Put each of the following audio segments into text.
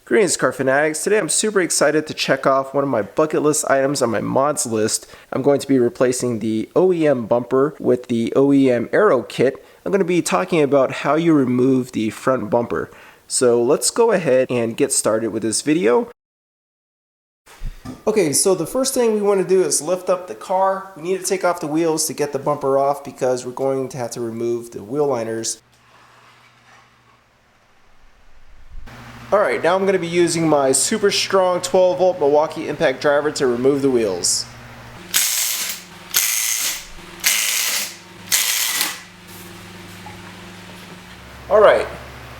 Greetings, car fanatics. Today I'm super excited to check off one of my bucket list items on my mods list. I'm going to be replacing the OEM bumper with the OEM aero kit. I'm going to be talking about how you remove the front bumper. So let's go ahead and get started with this video. Okay, so the first thing we want to do is lift up the car. We need to take off the wheels to get the bumper off because we're going to have to remove the wheel liners. Alright, now I'm going to be using my super strong 12 volt Milwaukee impact driver to remove the wheels. Alright,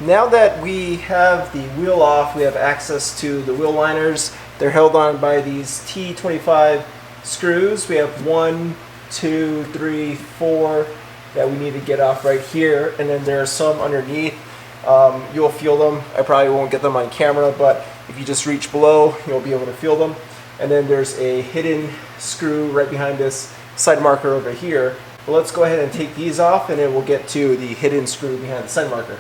now that we have the wheel off, we have access to the wheel liners. They're held on by these T25 screws. We have 1, 2, 3, 4 that we need to get off right here, and then there are some underneath. You'll feel them. I probably won't get them on camera, but if you just reach below, you'll be able to feel them. And then there's a hidden screw right behind this side marker over here. But let's go ahead and take these off, and then we'll get to the hidden screw behind the side marker.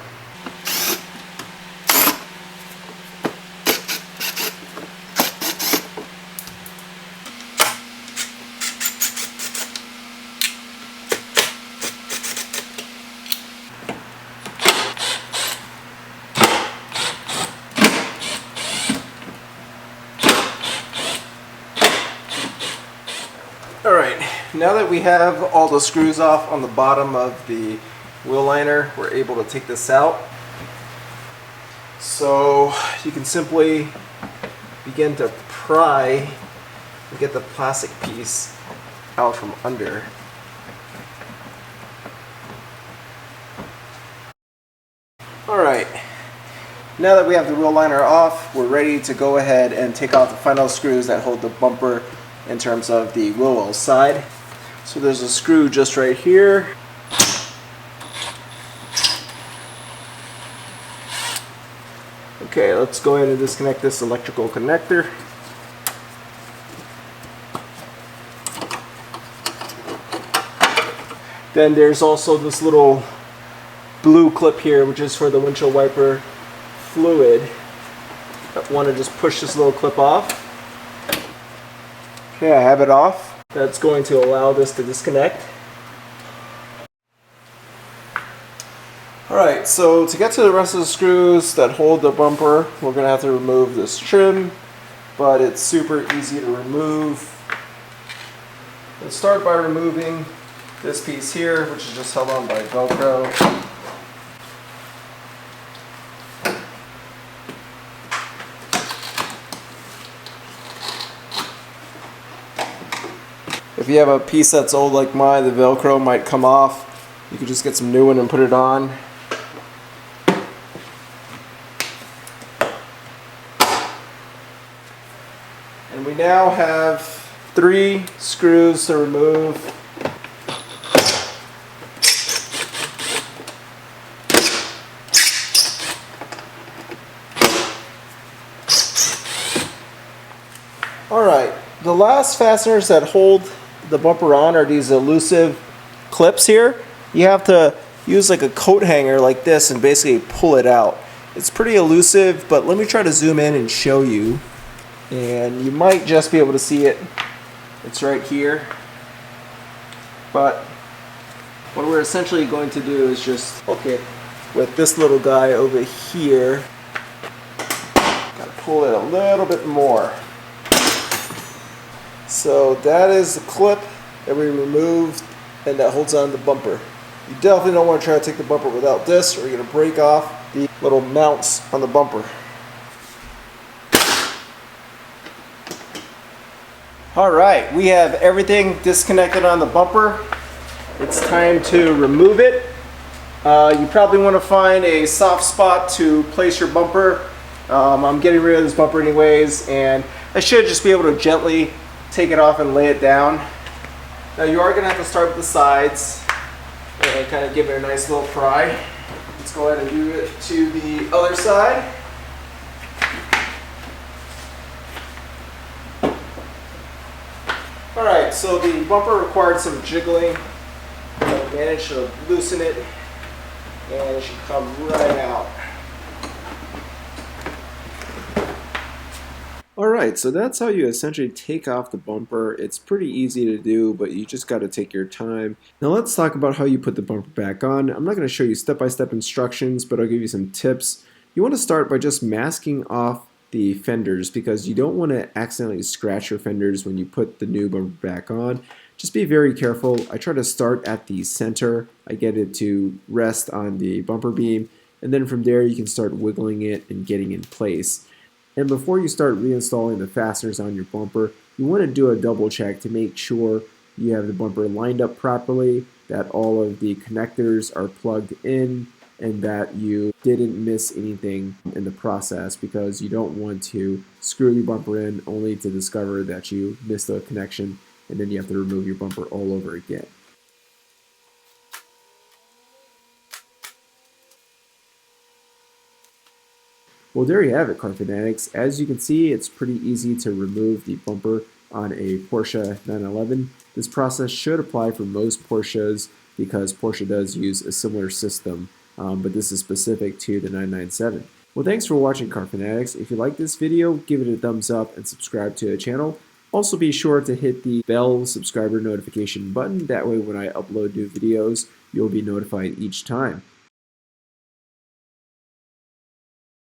Alright, now that we have all the screws off on the bottom of the wheel liner, we're able to take this out. So you can simply begin to pry and get the plastic piece out from under. Alright, now that we have the wheel liner off, we're ready to go ahead and take off the final screws that hold the bumper in terms of the wheel well side. So there's a screw just right here. Okay, let's go ahead and disconnect this electrical connector. Then there's also this little blue clip here, which is for the windshield wiper fluid. I want to just push this little clip off. Okay, I have it off. That's going to allow this to disconnect. Alright, so to get to the rest of the screws that hold the bumper, we're going to have to remove this trim, but it's super easy to remove. Let's start by removing this piece here, which is just held on by Velcro. If you have a piece that's old like mine, the Velcro might come off. You could just get some new one and put it on. And we now have 3 screws to remove. Alright, the last fasteners that hold the bumper on are these elusive clips here. You have to use like a coat hanger like this and basically pull it out. It's pretty elusive, but let me try to zoom in and show you. And you might just be able to see it. It's right here. But what we're essentially going to do is just hook it with this little guy over here. Gotta pull it a little bit more. So that is the clip that we removed and that holds on the bumper. You definitely don't want to try to take the bumper without this, or you're going to break off the little mounts on the bumper. Alright, we have everything disconnected on the bumper. It's time to remove it. You probably want to find a soft spot to place your bumper. I'm getting rid of this bumper anyways, and I should just be able to gently take it off and lay it down. Now you are going to have to start with the sides and kind of give it a nice little pry. Let's go ahead and do it to the other side. Alright, so the bumper required some jiggling. I managed to loosen it and it should come right out. Alright, so that's how you essentially take off the bumper. It's pretty easy to do, but you just got to take your time. Now let's talk about how you put the bumper back on. I'm not going to show you step-by-step instructions, but I'll give you some tips. You want to start by just masking off the fenders because you don't want to accidentally scratch your fenders when you put the new bumper back on. Just be very careful. I try to start at the center. I get it to rest on the bumper beam, and then from there you can start wiggling it and getting in place. And before you start reinstalling the fasteners on your bumper, you want to do a double check to make sure you have the bumper lined up properly, that all of the connectors are plugged in, and that you didn't miss anything in the process because you don't want to screw your bumper in only to discover that you missed a connection and then you have to remove your bumper all over again. Well, there you have it, car fanatics. As you can see, it's pretty easy to remove the bumper on a Porsche 911. This process should apply for most Porsches because Porsche does use a similar system, but this is specific to the 997. Well, thanks for watching, car fanatics. If you like this video, give it a thumbs up and subscribe to the channel. Also, be sure to hit the bell subscriber notification button. That way, when I upload new videos, you'll be notified each time.